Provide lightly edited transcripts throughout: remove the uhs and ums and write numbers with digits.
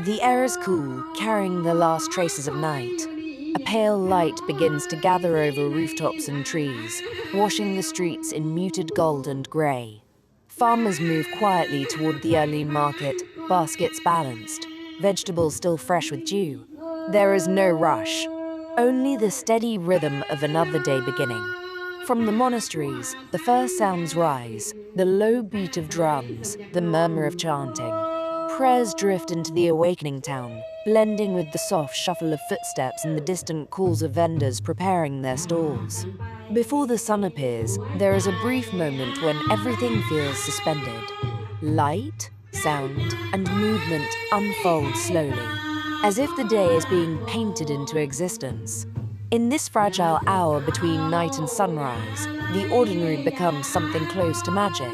The air is cool, carrying the last traces of night. A pale light begins to gather over rooftops and trees, washing the streets in muted gold and grey. Farmers move quietly toward the early market, baskets balanced, vegetables still fresh with dew. There is no rush, only the steady rhythm of another day beginning. From the monasteries, the first sounds rise, the low beat of drums, the murmur of chanting. Prayers drift into the awakening town, blending with the soft shuffle of footsteps and the distant calls of vendors preparing their stalls. Before the sun appears, there is a brief moment when everything feels suspended. Light, sound, and movement unfold slowly, as if the day is being painted into existence. In this fragile hour between night and sunrise, the ordinary becomes something close to magic.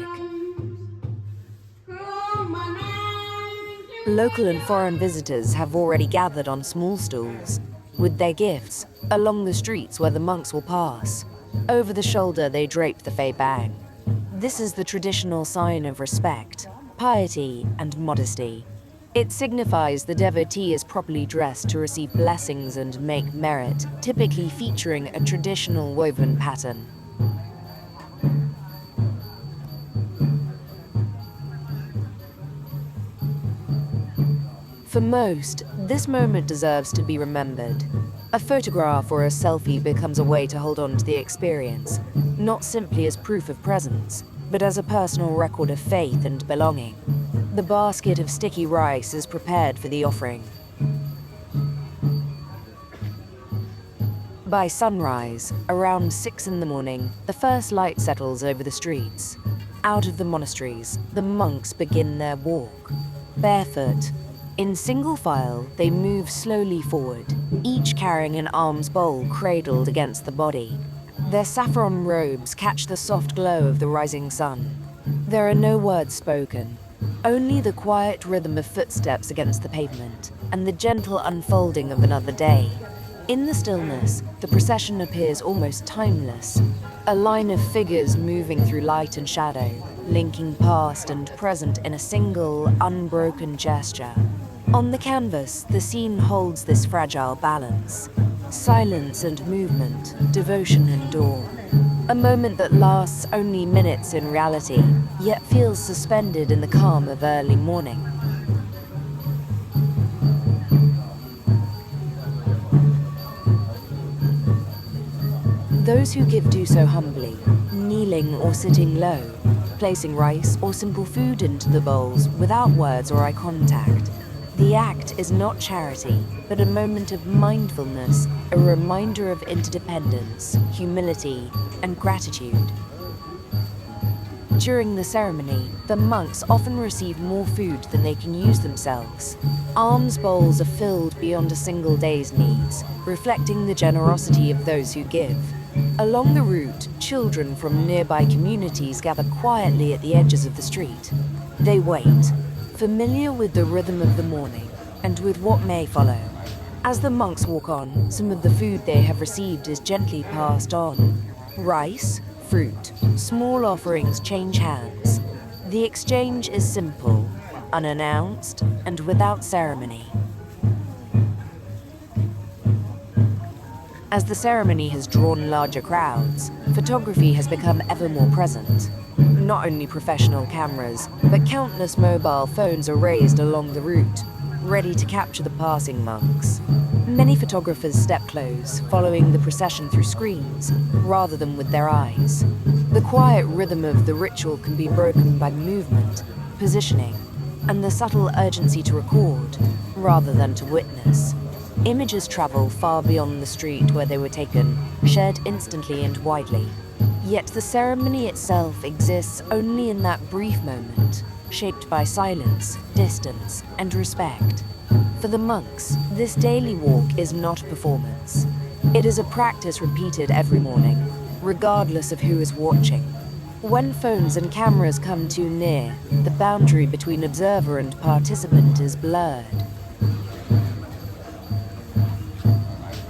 Local and foreign visitors have already gathered on small stools, with their gifts, along the streets where the monks will pass. Over the shoulder they drape the fei bang. This is the traditional sign of respect, piety, and modesty. It signifies the devotee is properly dressed to receive blessings and make merit, typically featuring a traditional woven pattern. For most, this moment deserves to be remembered. A photograph or a selfie becomes a way to hold on to the experience, not simply as proof of presence, but as a personal record of faith and belonging. The basket of sticky rice is prepared for the offering. By sunrise, around 6 in the morning, the first light settles over the streets. Out of the monasteries, the monks begin their walk. Barefoot, in single file, they move slowly forward, each carrying an alms bowl cradled against the body. Their saffron robes catch the soft glow of the rising sun. There are no words spoken, only the quiet rhythm of footsteps against the pavement and the gentle unfolding of another day. In the stillness, the procession appears almost timeless, a line of figures moving through light and shadow, linking past and present in a single, unbroken gesture. On the canvas, the scene holds this fragile balance. Silence and movement, devotion and dawn. A moment that lasts only minutes in reality, yet feels suspended in the calm of early morning. Those who give do so humbly, kneeling or sitting low, placing rice or simple food into the bowls without words or eye contact. The act is not charity, but a moment of mindfulness, a reminder of interdependence, humility, and gratitude. During the ceremony, the monks often receive more food than they can use themselves. Alms bowls are filled beyond a single day's needs, reflecting the generosity of those who give. Along the route, children from nearby communities gather quietly at the edges of the street. They wait, familiar with the rhythm of the morning and with what may follow. As the monks walk on, some of the food they have received is gently passed on. Rice, fruit, small offerings change hands. The exchange is simple, unannounced, and without ceremony. As the ceremony has drawn larger crowds, photography has become ever more present. Not only professional cameras, but countless mobile phones are raised along the route, ready to capture the passing monks. Many photographers step close, following the procession through screens, rather than with their eyes. The quiet rhythm of the ritual can be broken by movement, positioning, and the subtle urgency to record, rather than to witness. Images travel far beyond the street where they were taken, shared instantly and widely. Yet the ceremony itself exists only in that brief moment, shaped by silence, distance, and respect. For the monks, this daily walk is not performance. It is a practice repeated every morning, regardless of who is watching. When phones and cameras come too near, the boundary between observer and participant is blurred.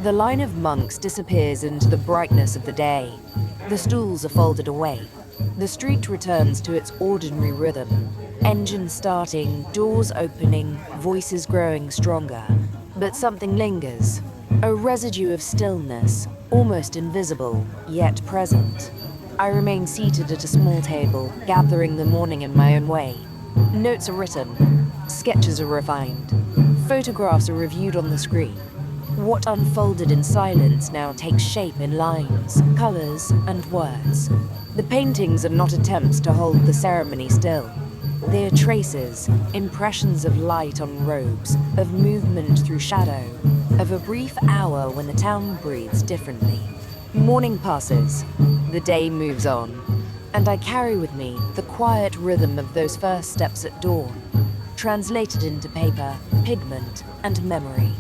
The line of monks disappears into the brightness of the day. The stools are folded away. The street returns to its ordinary rhythm. Engine starting, doors opening, voices growing stronger. But something lingers. A residue of stillness, almost invisible, yet present. I remain seated at a small table, gathering the morning in my own way. Notes are written, sketches are refined, photographs are reviewed on the screen. What unfolded in silence now takes shape in lines, colors, and words. The paintings are not attempts to hold the ceremony still. They are traces, impressions of light on robes, of movement through shadow, of a brief hour when the town breathes differently. Morning passes, the day moves on, and I carry with me the quiet rhythm of those first steps at dawn, translated into paper, pigment, and memory.